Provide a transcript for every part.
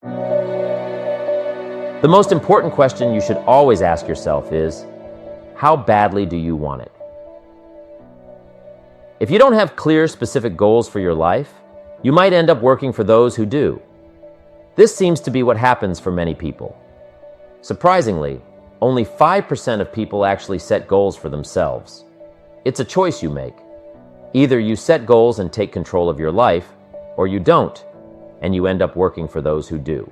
The most important question you should always ask yourself is, how badly do you want it? If you don't have clear, specific goals for your life, you might end up working for those who do. This seems to be what happens for many people. Surprisingly, only 5% of people actually set goals for themselves. It's a choice you make. Either you set goals and take control of your life, or you don't, and you end up working for those who do.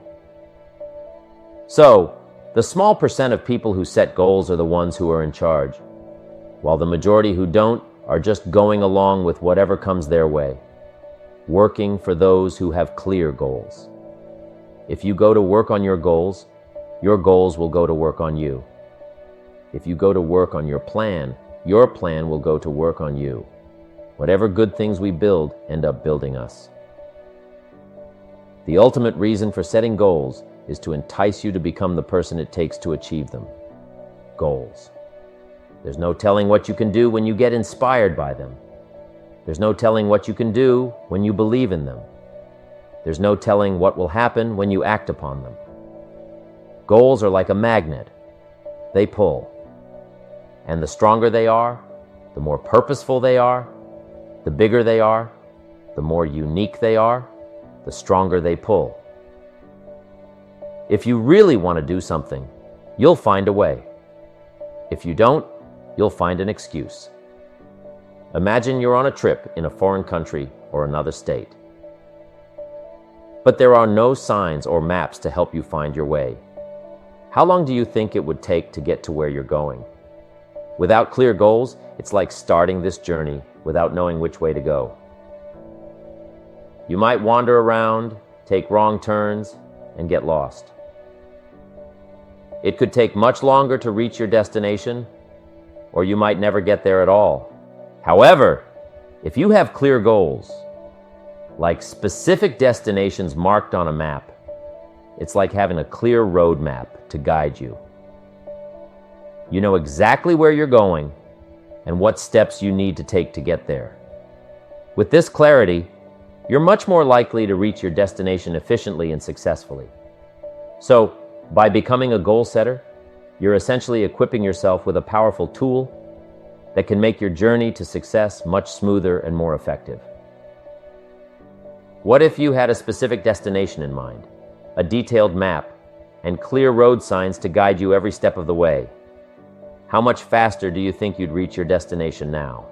So, the small percent of people who set goals are the ones who are in charge, while the majority who don't are just going along with whatever comes their way, working for those who have clear goals. If you go to work on your goals will go to work on you. If you go to work on your plan will go to work on you. Whatever good things we build end up building us. The ultimate reason for setting goals is to entice you to become the person it takes to achieve them. Goals. There's no telling what you can do when you get inspired by them. There's no telling what you can do when you believe in them. There's no telling what will happen when you act upon them. Goals are like a magnet. They pull. And the stronger they are, the more purposeful they are, the bigger they are, the more unique they are, the stronger they pull. If you really want to do something, you'll find a way. If you don't, you'll find an excuse. Imagine you're on a trip in a foreign country or another state. But there are no signs or maps to help you find your way. How long do you think it would take to get to where you're going? Without clear goals, it's like starting this journey without knowing which way to go. You might wander around, take wrong turns, and get lost. It could take much longer to reach your destination, or you might never get there at all. However, if you have clear goals, like specific destinations marked on a map, it's like having a clear road map to guide you. You know exactly where you're going and what steps you need to take to get there. With this clarity, you're much more likely to reach your destination efficiently and successfully. So, by becoming a goal setter, you're essentially equipping yourself with a powerful tool that can make your journey to success much smoother and more effective. What if you had a specific destination in mind, a detailed map, and clear road signs to guide you every step of the way? How much faster do you think you'd reach your destination now?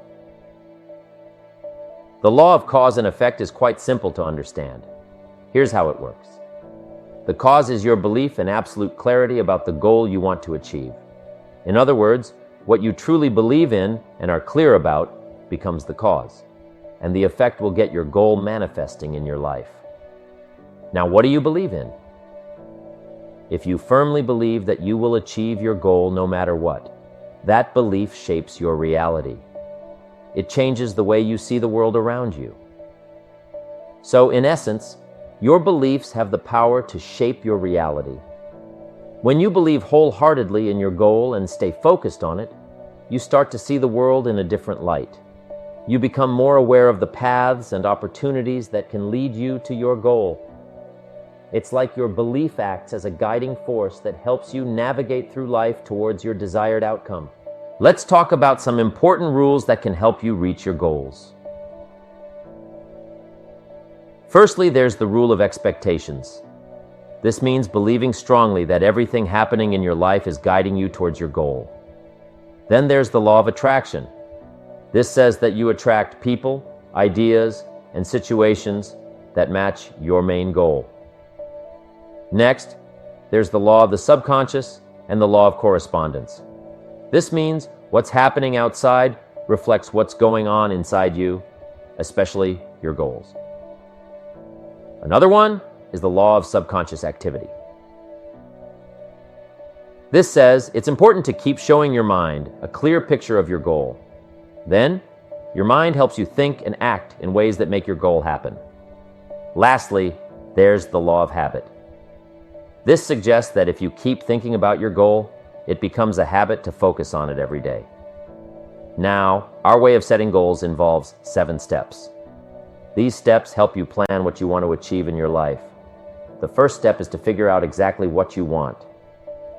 The law of cause and effect is quite simple to understand. Here's how it works. The cause is your belief and absolute clarity about the goal you want to achieve. In other words, what you truly believe in and are clear about becomes the cause, and the effect will get your goal manifesting in your life. Now, what do you believe in? If you firmly believe that you will achieve your goal no matter what, that belief shapes your reality. It changes the way you see the world around you. So, in essence, your beliefs have the power to shape your reality. When you believe wholeheartedly in your goal and stay focused on it, you start to see the world in a different light. You become more aware of the paths and opportunities that can lead you to your goal. It's like your belief acts as a guiding force that helps you navigate through life towards your desired outcome. Let's talk about some important rules that can help you reach your goals. Firstly, there's the rule of expectations. This means believing strongly that everything happening in your life is guiding you towards your goal. Then there's the law of attraction. This says that you attract people, ideas, and situations that match your main goal. Next, there's the law of the subconscious and the law of correspondence. This means what's happening outside reflects what's going on inside you, especially your goals. Another one is the law of subconscious activity. This says it's important to keep showing your mind a clear picture of your goal. Then, your mind helps you think and act in ways that make your goal happen. Lastly, there's the law of habit. This suggests that if you keep thinking about your goal, it becomes a habit to focus on it every day. Now, our way of setting goals involves 7 steps. These steps help you plan what you want to achieve in your life. the first step is to figure out exactly what you want.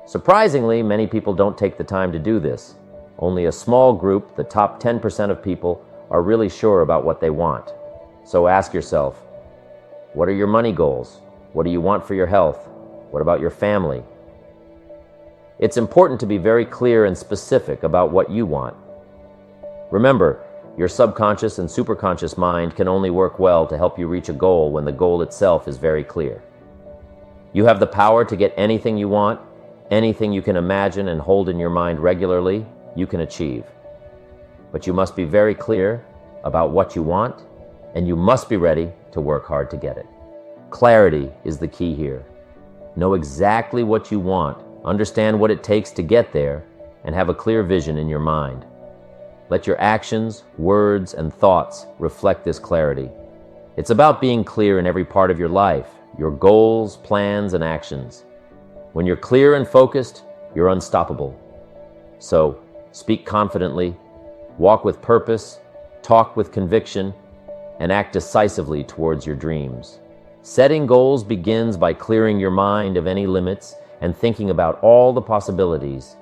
Surprisingly, many people don't take the time to do this. Only a small group, the top 10% of people, are really sure about what they want. So ask yourself, what are your money goals? What do you want for your health? What about your family? It's important to be very clear and specific about what you want. Remember, your subconscious and superconscious mind can only work well to help you reach a goal when the goal itself is very clear. You have the power to get anything you want, anything you can imagine and hold in your mind regularly, you can achieve. But you must be very clear about what you want, and you must be ready to work hard to get it. Clarity is the key here. Know exactly what you want, understand what it takes to get there, and have a clear vision in your mind. Let your actions, words, and thoughts reflect this clarity. It's about being clear in every part of your life, your goals, plans, and actions. When you're clear and focused, you're unstoppable. So, speak confidently, walk with purpose, talk with conviction, and act decisively towards your dreams. Setting goals begins by clearing your mind of any limits and thinking about all the possibilities.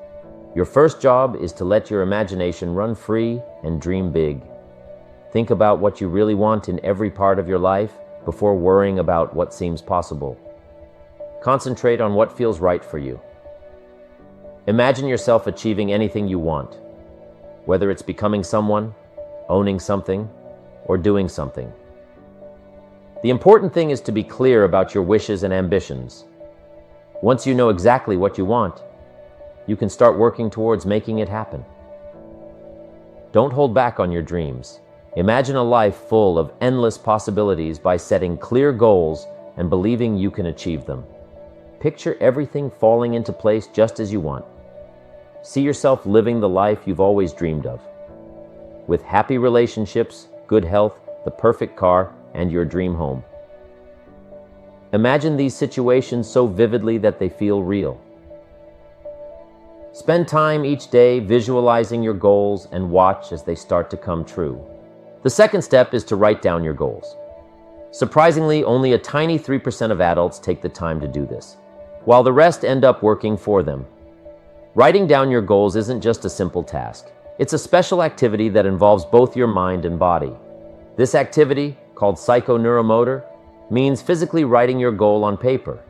Your first job is to let your imagination run free and dream big. Think about what you really want in every part of your life before worrying about what seems possible. Concentrate on what feels right for you. Imagine yourself achieving anything you want, whether it's becoming someone, owning something, or doing something. The important thing is to be clear about your wishes and ambitions. Once you know exactly what you want, you can start working towards making it happen. Don't hold back on your dreams. Imagine a life full of endless possibilities by setting clear goals and believing you can achieve them. Picture everything falling into place just as you want. See yourself living the life you've always dreamed of, with happy relationships, good health, the perfect car, and your dream home. Imagine these situations so vividly that they feel real. Spend time each day visualizing your goals and watch as they start to come true. The second step is to write down your goals. Surprisingly, only a tiny 3% of adults take the time to do this, while the rest end up working for them. Writing down your goals isn't just a simple task. It's a special activity that involves both your mind and body. This activity, called psychoneuromotor, means physically writing your goal on paper.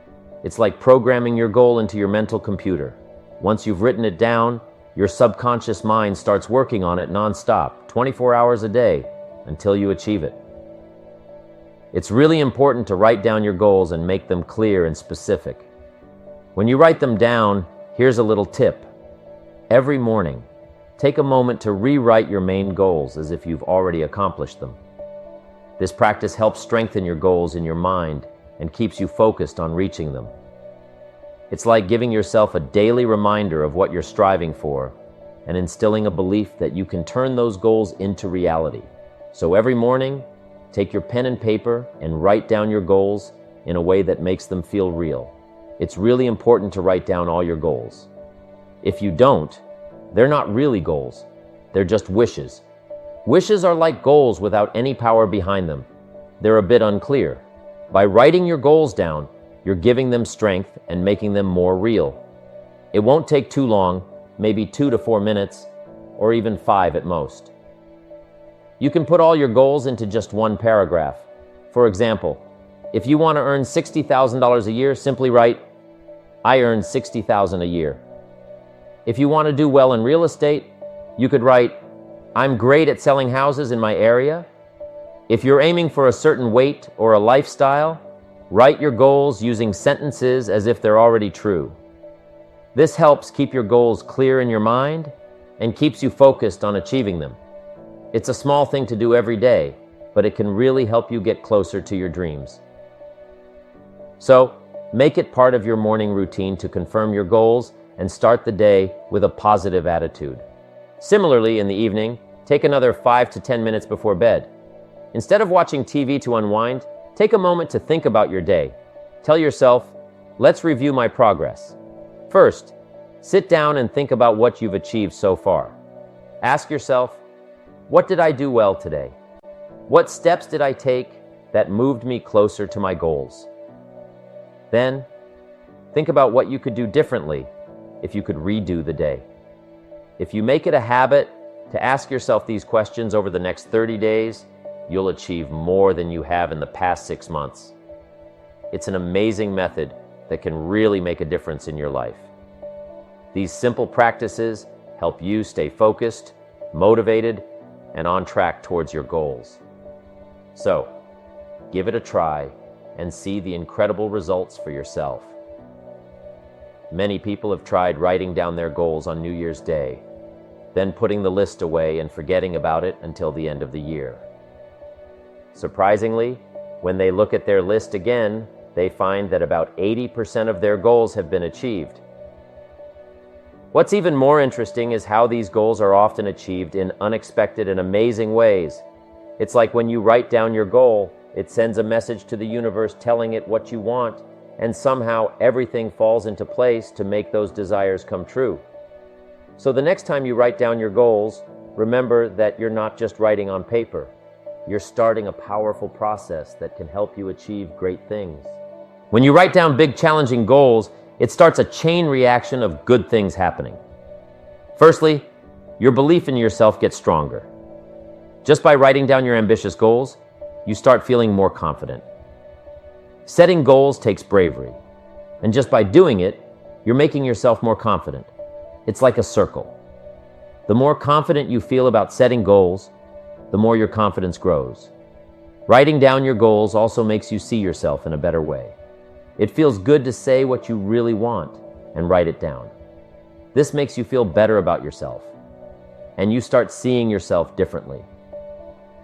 It's like programming your goal into your mental computer. Once you've written it down, your subconscious mind starts working on it nonstop, 24 hours a day, until you achieve it. It's really important to write down your goals and make them clear and specific. When you write them down, here's a little tip. Every morning, take a moment to rewrite your main goals as if you've already accomplished them. This practice helps strengthen your goals in your mind and keeps you focused on reaching them. It's like giving yourself a daily reminder of what you're striving for and instilling a belief that you can turn those goals into reality. So every morning, take your pen and paper and write down your goals in a way that makes them feel real. It's really important to write down all your goals. If you don't, they're not really goals. They're just wishes. Wishes are like goals without any power behind them. They're a bit unclear. By writing your goals down, you're giving them strength and making them more real. It won't take too long, maybe 2 to 4 minutes, or even 5 at most. You can put all your goals into just one paragraph. For example, if you want to earn $60,000 a year, simply write, I earn $60,000 a year. If you want to do well in real estate, you could write, I'm great at selling houses in my area. If you're aiming for a certain weight or a lifestyle, write your goals using sentences as if they're already true. This helps keep your goals clear in your mind and keeps you focused on achieving them. It's a small thing to do every day, but it can really help you get closer to your dreams. So, make it part of your morning routine to confirm your goals and start the day with a positive attitude. Similarly, in the evening, take another 5 to 10 minutes before bed. Instead of watching TV to unwind, take a moment to think about your day. Tell yourself, let's review my progress. First, sit down and think about what you've achieved so far. Ask yourself, what did I do well today? What steps did I take that moved me closer to my goals? Then, think about what you could do differently if you could redo the day. If you make it a habit to ask yourself these questions over the next 30 days, you'll achieve more than you have in the past 6 months. It's an amazing method that can really make a difference in your life. These simple practices help you stay focused, motivated, and on track towards your goals. So, give it a try and see the incredible results for yourself. Many people have tried writing down their goals on New Year's Day, then putting the list away and forgetting about it until the end of the year. Surprisingly, when they look at their list again, they find that about 80% of their goals have been achieved. What's even more interesting is how these goals are often achieved in unexpected and amazing ways. It's like when you write down your goal, it sends a message to the universe telling it what you want, and somehow everything falls into place to make those desires come true. So the next time you write down your goals, remember that you're not just writing on paper. You're starting a powerful process that can help you achieve great things. When you write down big, challenging goals, it starts a chain reaction of good things happening. Firstly, your belief in yourself gets stronger. Just by writing down your ambitious goals, you start feeling more confident. Setting goals takes bravery, and just by doing it, you're making yourself more confident. It's like a circle. The more confident you feel about setting goals, the more your confidence grows. Writing down your goals also makes you see yourself in a better way. It feels good to say what you really want and write it down. This makes you feel better about yourself, and you start seeing yourself differently.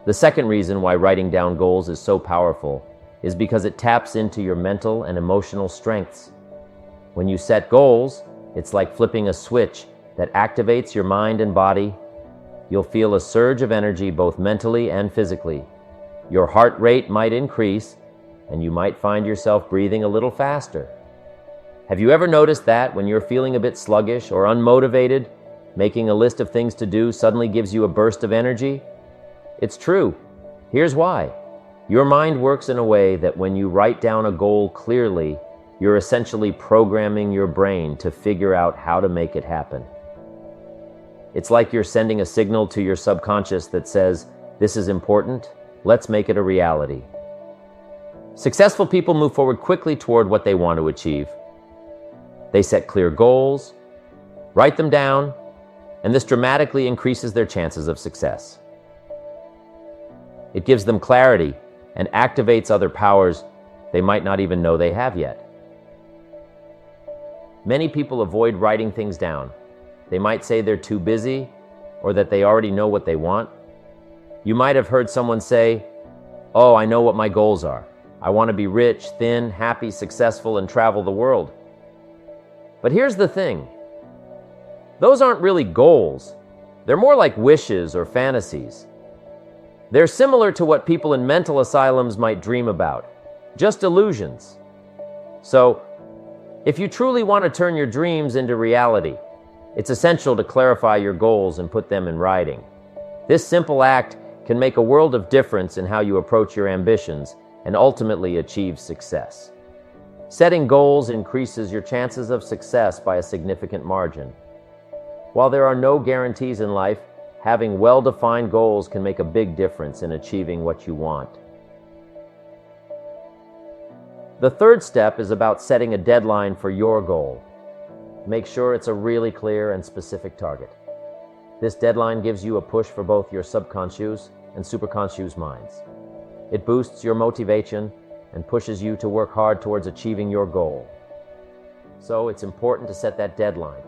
The second reason why writing down goals is so powerful is because it taps into your mental and emotional strengths. When you set goals, it's like flipping a switch that activates your mind and body. You'll feel a surge of energy both mentally and physically. Your heart rate might increase, and you might find yourself breathing a little faster. Have you ever noticed that when you're feeling a bit sluggish or unmotivated, making a list of things to do suddenly gives you a burst of energy? It's true. Here's why. Your mind works in a way that when you write down a goal clearly, you're essentially programming your brain to figure out how to make it happen. It's like you're sending a signal to your subconscious that says, "This is important, let's make it a reality." Successful people move forward quickly toward what they want to achieve. They set clear goals, write them down, and this dramatically increases their chances of success. It gives them clarity and activates other powers they might not even know they have yet. Many people avoid writing things down. They might say they're too busy or that they already know what they want. You might have heard someone say, "Oh, I know what my goals are. I want to be rich, thin, happy, successful, and travel the world." But here's the thing. Those aren't really goals. They're more like wishes or fantasies. They're similar to what people in mental asylums might dream about, just illusions. So, if you truly want to turn your dreams into reality, it's essential to clarify your goals and put them in writing. This simple act can make a world of difference in how you approach your ambitions and ultimately achieve success. Setting goals increases your chances of success by a significant margin. While there are no guarantees in life, having well-defined goals can make a big difference in achieving what you want. The third step is about setting a deadline for your goal. Make sure it's a really clear and specific target. This deadline gives you a push for both your subconscious and superconscious minds. It boosts your motivation and pushes you to work hard towards achieving your goal. So it's important to set that deadline.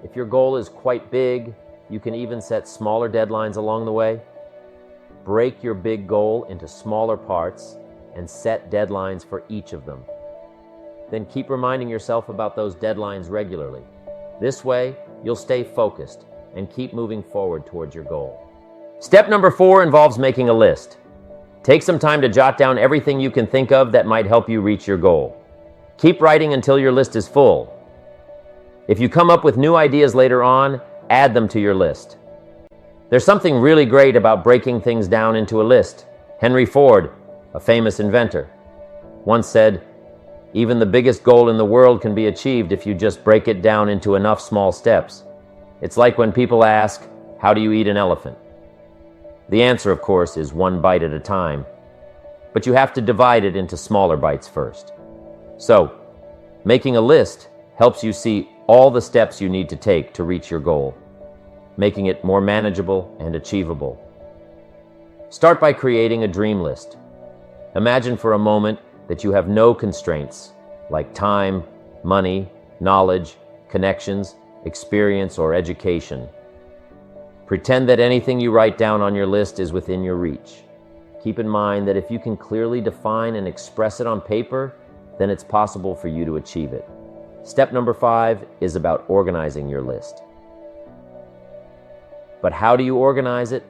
If your goal is quite big, you can even set smaller deadlines along the way. Break your big goal into smaller parts and set deadlines for each of them. Then keep reminding yourself about those deadlines regularly. This way, you'll stay focused and keep moving forward towards your goal. Step number 4 involves making a list. Take some time to jot down everything you can think of that might help you reach your goal. Keep writing until your list is full. If you come up with new ideas later on, add them to your list. There's something really great about breaking things down into a list. Henry Ford, a famous inventor, once said, Even the biggest goal in the world can be achieved if you just break it down into enough small steps. It's like when people ask, how do you eat an elephant? The answer, of course, is one bite at a time, but you have to divide it into smaller bites first. So, making a list helps you see all the steps you need to take to reach your goal, making it more manageable and achievable. Start by creating a dream list. Imagine for a moment that you have no constraints like time, money, knowledge, connections, experience, or education. Pretend that anything you write down on your list is within your reach. Keep in mind that if you can clearly define and express it on paper, then it's possible for you to achieve it. Step number 5 is about organizing your list. But how do you organize it?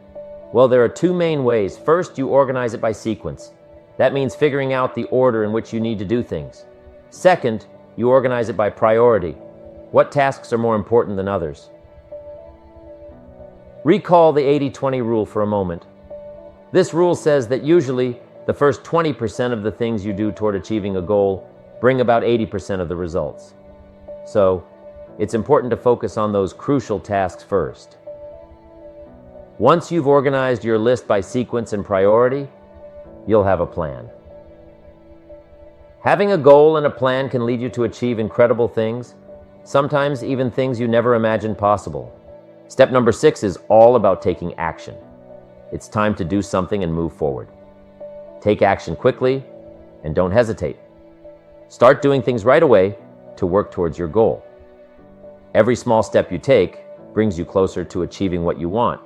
Well, there are 2 main ways. First, you organize it by sequence. That means figuring out the order in which you need to do things. Second, you organize it by priority. What tasks are more important than others? Recall the 80-20 rule for a moment. This rule says that usually the first 20% of the things you do toward achieving a goal bring about 80% of the results. So, it's important to focus on those crucial tasks first. Once you've organized your list by sequence and priority, you'll have a plan. Having a goal and a plan can lead you to achieve incredible things, sometimes even things you never imagined possible. Step number 6 is all about taking action. It's time to do something and move forward. Take action quickly and don't hesitate. Start doing things right away to work towards your goal. Every small step you take brings you closer to achieving what you want,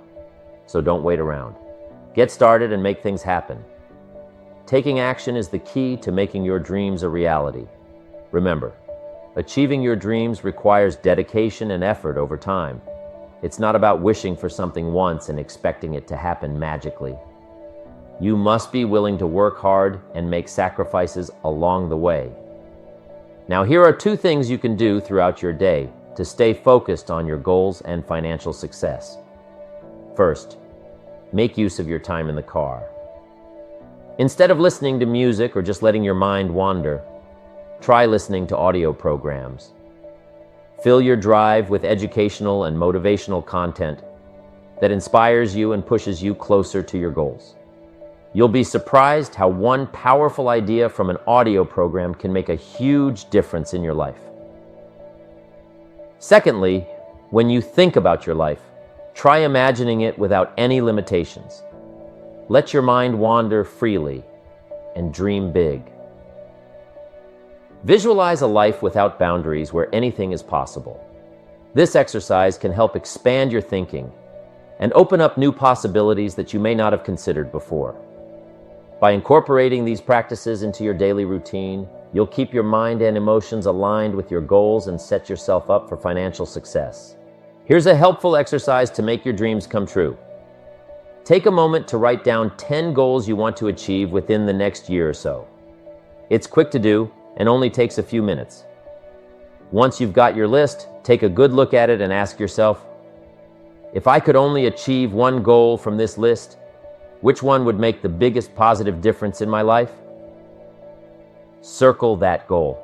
so don't wait around. Get started and make things happen. Taking action is the key to making your dreams a reality. Remember, achieving your dreams requires dedication and effort over time. It's not about wishing for something once and expecting it to happen magically. You must be willing to work hard and make sacrifices along the way. Now, here are 2 things you can do throughout your day to stay focused on your goals and financial success. First, make use of your time in the car. Instead of listening to music or just letting your mind wander, try listening to audio programs. Fill your drive with educational and motivational content that inspires you and pushes you closer to your goals. You'll be surprised how one powerful idea from an audio program can make a huge difference in your life. Secondly, when you think about your life, try imagining it without any limitations. Let your mind wander freely and dream big. Visualize a life without boundaries where anything is possible. This exercise can help expand your thinking and open up new possibilities that you may not have considered before. By incorporating these practices into your daily routine, you'll keep your mind and emotions aligned with your goals and set yourself up for financial success. Here's a helpful exercise to make your dreams come true. Take a moment to write down 10 goals you want to achieve within the next year or so. It's quick to do and only takes a few minutes. Once you've got your list, take a good look at it and ask yourself, if I could only achieve one goal from this list, which one would make the biggest positive difference in my life? Circle that goal.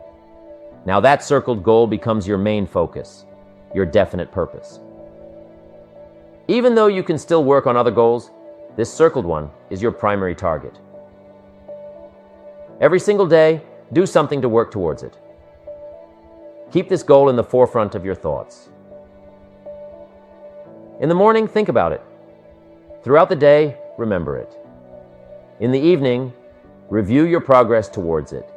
Now that circled goal becomes your main focus, your definite purpose. Even though you can still work on other goals, this circled one is your primary target. Every single day, do something to work towards it. Keep this goal in the forefront of your thoughts. In the morning, think about it. Throughout the day, remember it. In the evening, review your progress towards it.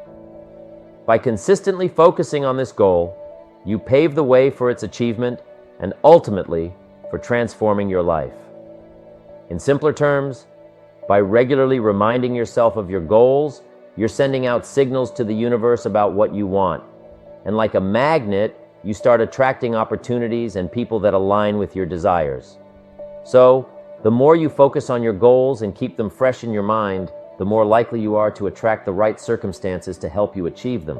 By consistently focusing on this goal, you pave the way for its achievement and ultimately for transforming your life. In simpler terms, by regularly reminding yourself of your goals, you're sending out signals to the universe about what you want. And like a magnet, you start attracting opportunities and people that align with your desires. So, the more you focus on your goals and keep them fresh in your mind, the more likely you are to attract the right circumstances to help you achieve them.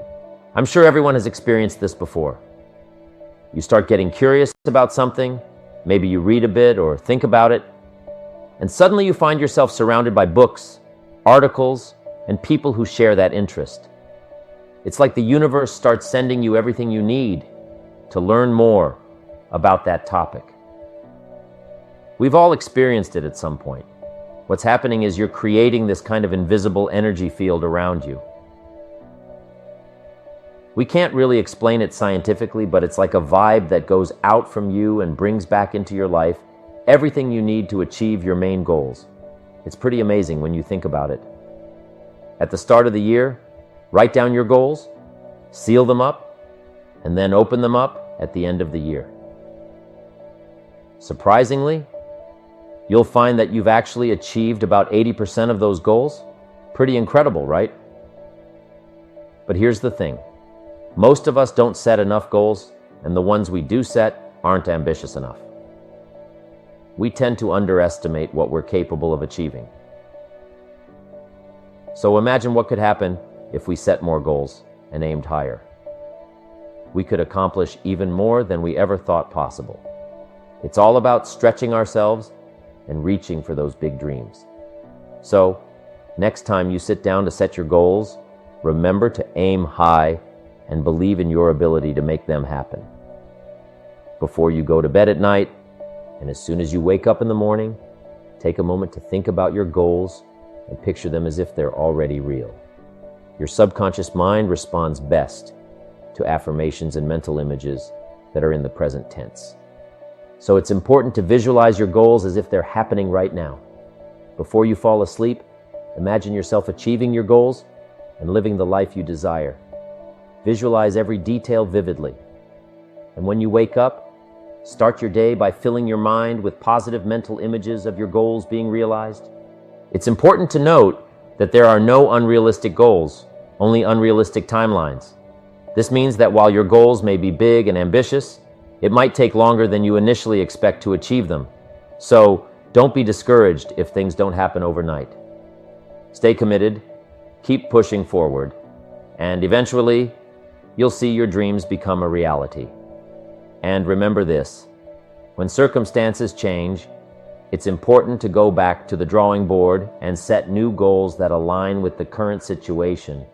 I'm sure everyone has experienced this before. You start getting curious about something, maybe you read a bit or think about it, and suddenly you find yourself surrounded by books, articles, and people who share that interest. It's like the universe starts sending you everything you need to learn more about that topic. We've all experienced it at some point. What's happening is you're creating this kind of invisible energy field around you. We can't really explain it scientifically, but it's like a vibe that goes out from you and brings back into your life everything you need to achieve your main goals. It's pretty amazing when you think about it. At the start of the year, write down your goals, seal them up, and then open them up at the end of the year. Surprisingly, you'll find that you've actually achieved about 80% of those goals. Pretty incredible, right? But here's the thing. Most of us don't set enough goals, and the ones we do set aren't ambitious enough. We tend to underestimate what we're capable of achieving. So imagine what could happen if we set more goals and aimed higher. We could accomplish even more than we ever thought possible. It's all about stretching ourselves and reaching for those big dreams. So, next time you sit down to set your goals, remember to aim high and believe in your ability to make them happen. Before you go to bed at night, and as soon as you wake up in the morning, take a moment to think about your goals and picture them as if they're already real. Your subconscious mind responds best to affirmations and mental images that are in the present tense. So it's important to visualize your goals as if they're happening right now. Before you fall asleep, imagine yourself achieving your goals and living the life you desire. Visualize every detail vividly. And when you wake up, start your day by filling your mind with positive mental images of your goals being realized. It's important to note that there are no unrealistic goals, only unrealistic timelines. This means that while your goals may be big and ambitious, it might take longer than you initially expect to achieve them. So don't be discouraged if things don't happen overnight. Stay committed, keep pushing forward, and eventually, you'll see your dreams become a reality. And remember this, when circumstances change, it's important to go back to the drawing board and set new goals that align with the current situation.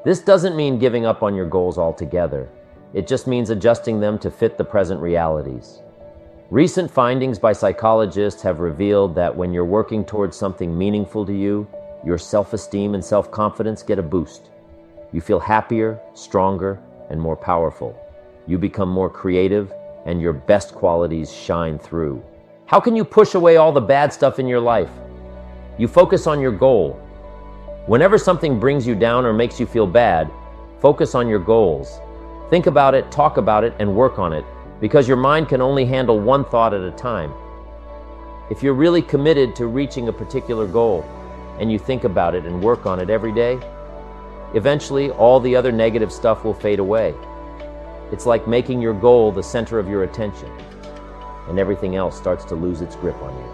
This doesn't mean giving up on your goals altogether. It just means adjusting them to fit the present realities. Recent findings by psychologists have revealed that when you're working towards something meaningful to you, your self-esteem and self-confidence get a boost. You feel happier, stronger, and more powerful. You become more creative, and your best qualities shine through. How can you push away all the bad stuff in your life? You focus on your goal. Whenever something brings you down or makes you feel bad, focus on your goals. Think about it, talk about it, and work on it, because your mind can only handle one thought at a time. If you're really committed to reaching a particular goal, and you think about it and work on it every day, eventually all the other negative stuff will fade away. It's like making your goal the center of your attention, and everything else starts to lose its grip on you.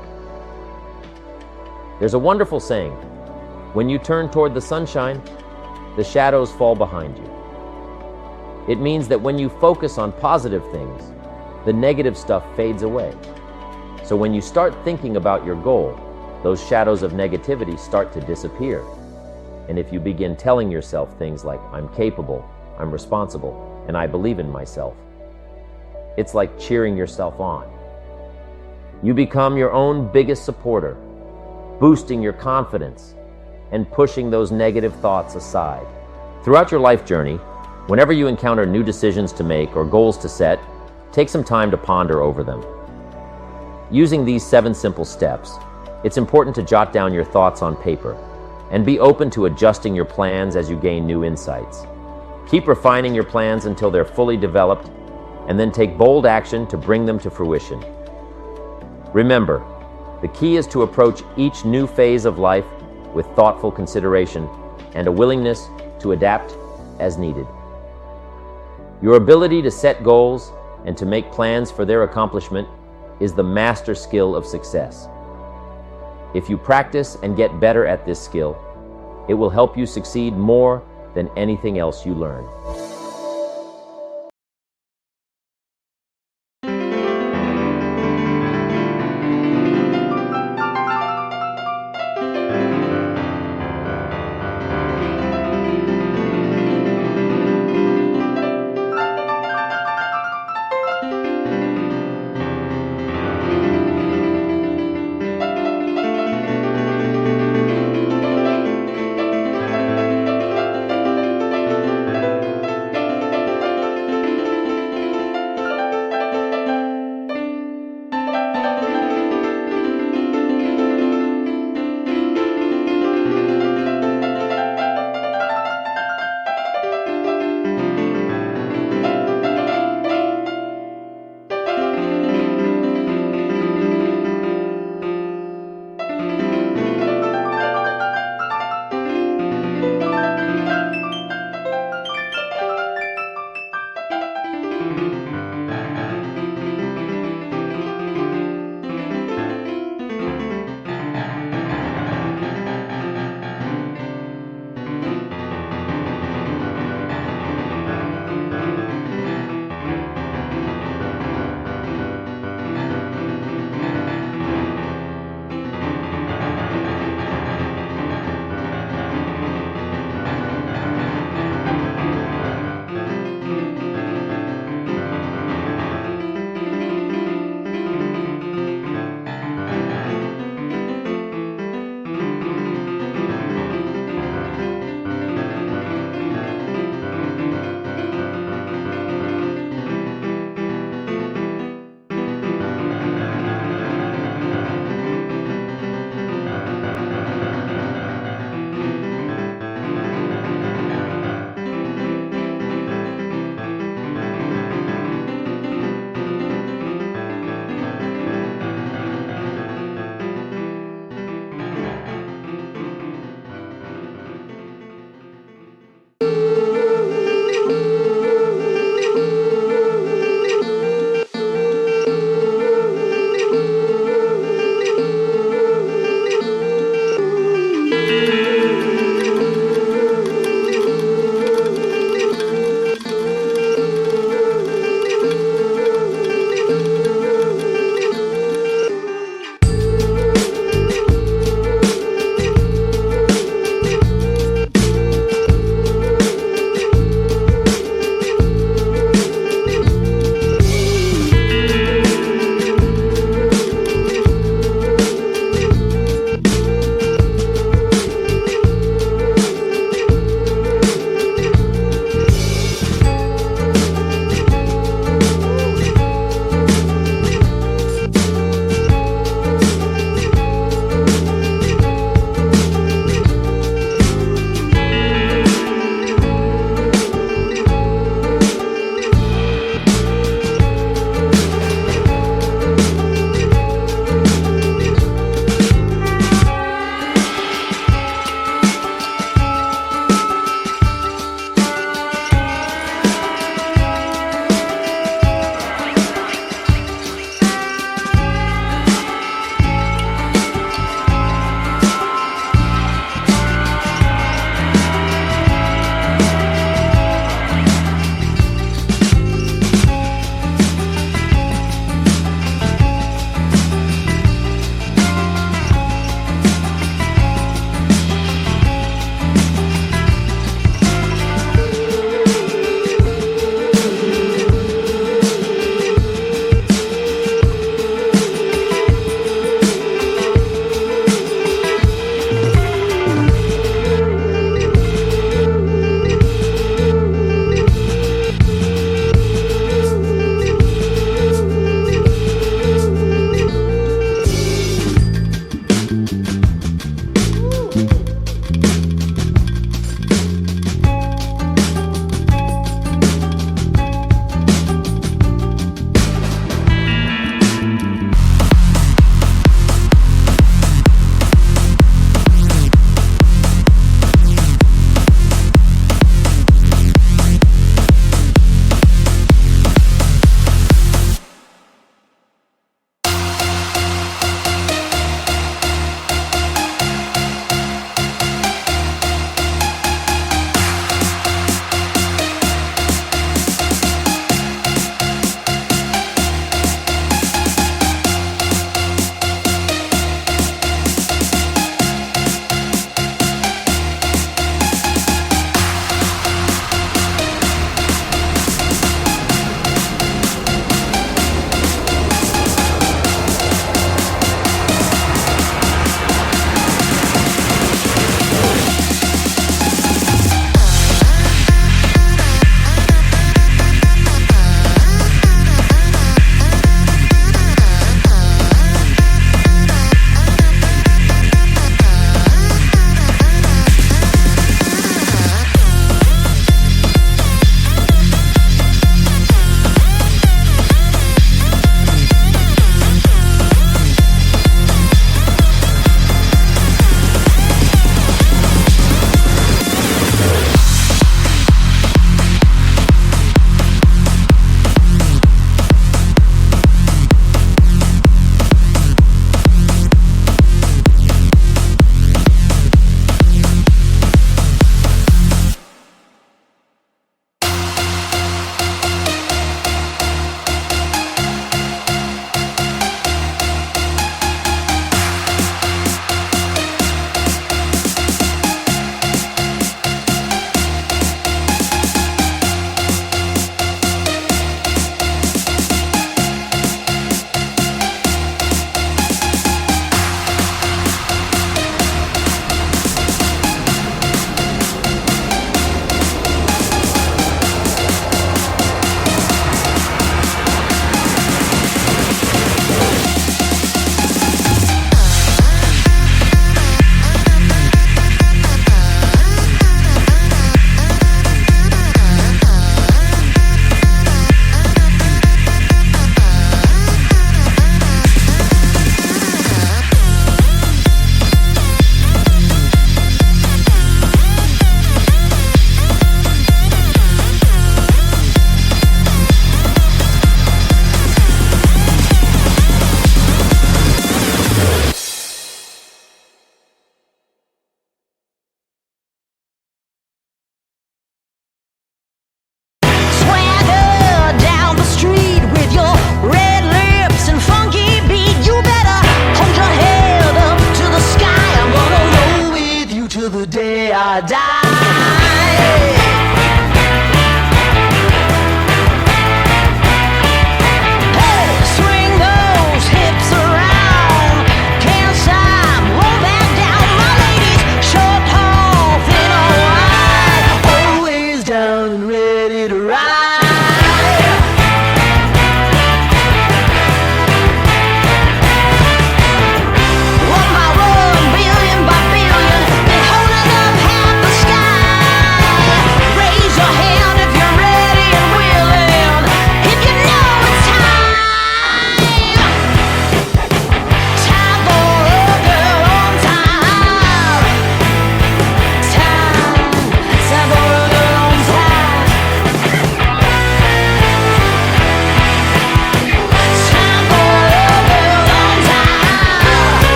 There's a wonderful saying, when you turn toward the sunshine, the shadows fall behind you. It means that when you focus on positive things, the negative stuff fades away. So when you start thinking about your goal, those shadows of negativity start to disappear. And if you begin telling yourself things like, I'm capable, I'm responsible, and I believe in myself, it's like cheering yourself on. You become your own biggest supporter, boosting your confidence and pushing those negative thoughts aside. Throughout your life journey, whenever you encounter new decisions to make or goals to set, take some time to ponder over them. Using these 7 simple steps, it's important to jot down your thoughts on paper and be open to adjusting your plans as you gain new insights. Keep refining your plans until they're fully developed, and then take bold action to bring them to fruition. Remember, the key is to approach each new phase of life with thoughtful consideration and a willingness to adapt as needed. Your ability to set goals and to make plans for their accomplishment is the master skill of success. If you practice and get better at this skill, it will help you succeed more than anything else you learn.